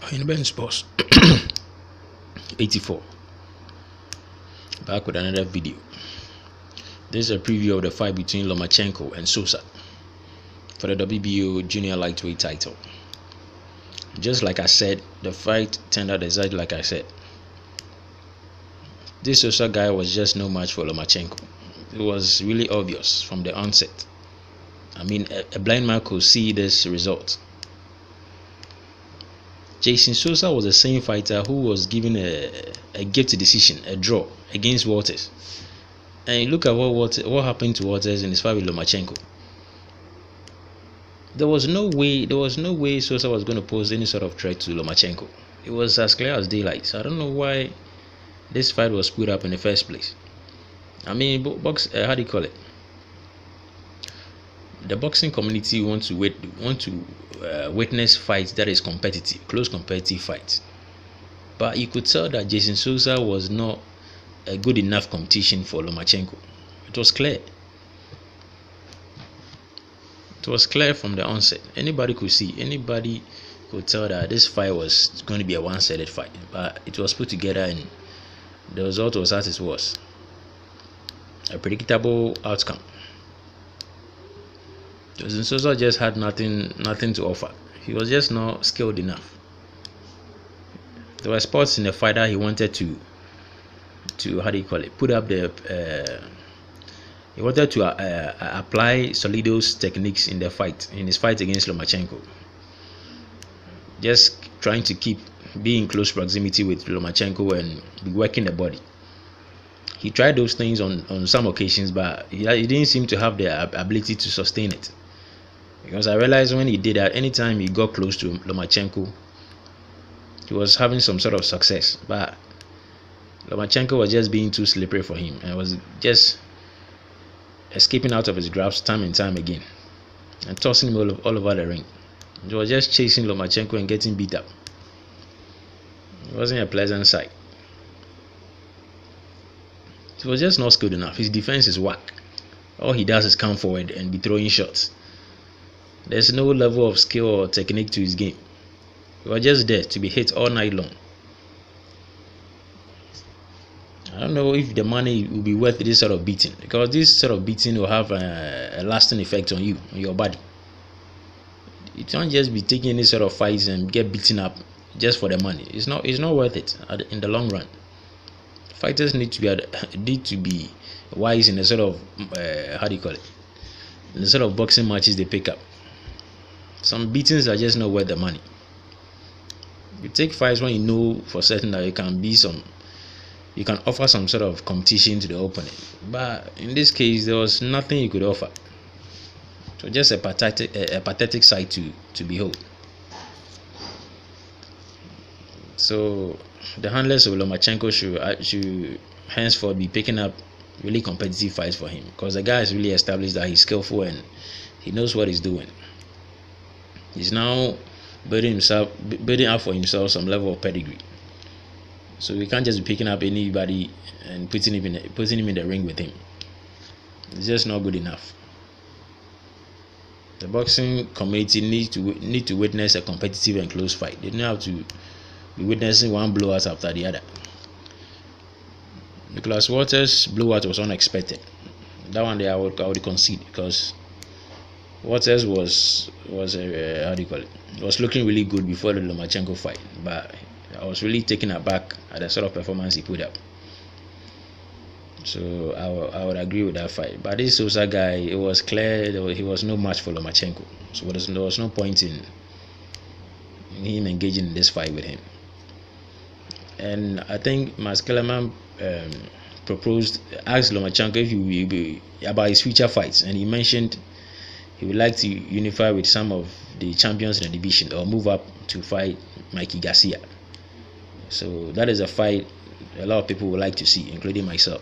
In Ben Sports 84, back with another video. This is a preview of the fight between Lomachenko and Sosa for the WBO junior lightweight title. Just like I said, the fight turned out exactly like I said. This Sosa guy was just no match for Lomachenko. It was really obvious from the onset. I mean, a blind man could see this result. Sosa was the same fighter who was given a gift decision, a draw against Walters. And look at what happened to Walters in his fight with Lomachenko. There was no way Sosa was going to pose any sort of threat to Lomachenko. It was as clear as daylight. So I don't know why this fight was put up in the first place. I mean, how do you call it? The boxing community wants to witness fights that is competitive, close competitive fights. But you could tell that Sosa was not a good enough competition for Lomachenko. It was clear. It was clear from the onset. Anybody could tell that this fight was going to be a one-sided fight. But it was put together and the result was as it was. A predictable outcome. Sosa just had nothing to offer. He was just not skilled enough. There were spots in the fight that he wanted to put up the he wanted to apply Solido's techniques in his fight against Lomachenko. Just trying to be in close proximity with Lomachenko and be working the body. He tried those things on some occasions, but he didn't seem to have the ability to sustain it. Because I realized when he did that, anytime he got close to Lomachenko, he was having some sort of success. But Lomachenko was just being too slippery for him and was just escaping out of his grasp time and time again and tossing him all over the ring. He was just chasing Lomachenko and getting beat up. It wasn't a pleasant sight. He was just not skilled enough. His defense is whack. All he does is come forward and be throwing shots. There's no level of skill or technique to his game. He was just there to be hit all night long. I don't know if the money will be worth this sort of beating, because this sort of beating will have a lasting effect on you, on your body. You can't just be taking any sort of fights and get beaten up just for the money. It's not worth it in the long run. Fighters need to be wise in the sort of in the sort of boxing matches they pick up. Some beatings are just not worth the money. You take fights when you know for certain that you can offer some sort of competition to the opponent. But in this case, there was nothing you could offer. So just a pathetic sight to behold. So the handlers of Lomachenko should henceforth be picking up really competitive fights for him, because the guy has really established that he's skillful and he knows what he's doing. He's now building up for himself some level of pedigree. So we can't just be picking up anybody and putting him in the ring with him. It's just not good enough. The boxing community need to witness a competitive and close fight. They don't have to be witnessing one blowout after the other. Nicholas Walters' blowout was unexpected. That one there I would concede, because Walters was looking really good before the Lomachenko fight, but I was really taken aback at the sort of performance he put up. So I would agree with that fight. But this Sosa guy, it was clear he was no match for Lomachenko. So there was no point in him engaging in this fight with him. And I think Mas Kellerman asked Lomachenko about his future fights, and he mentioned he would like to unify with some of the champions in the division or move up to fight Mikey Garcia. So that is a fight a lot of people would like to see, including myself.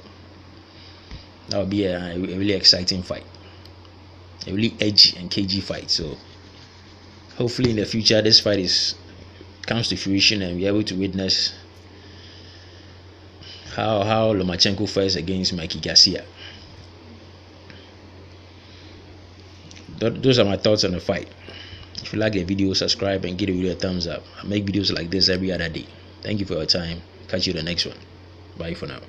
That would be a really exciting fight, a really edgy and cagey fight. So hopefully in the future this fight comes to fruition and we're able to witness how Lomachenko fights against Mikey Garcia. Those are my thoughts on the fight. If you like the video, subscribe and give the video a thumbs up. I make videos like this every other day. Thank you for your time. Catch you the next one. Bye for now.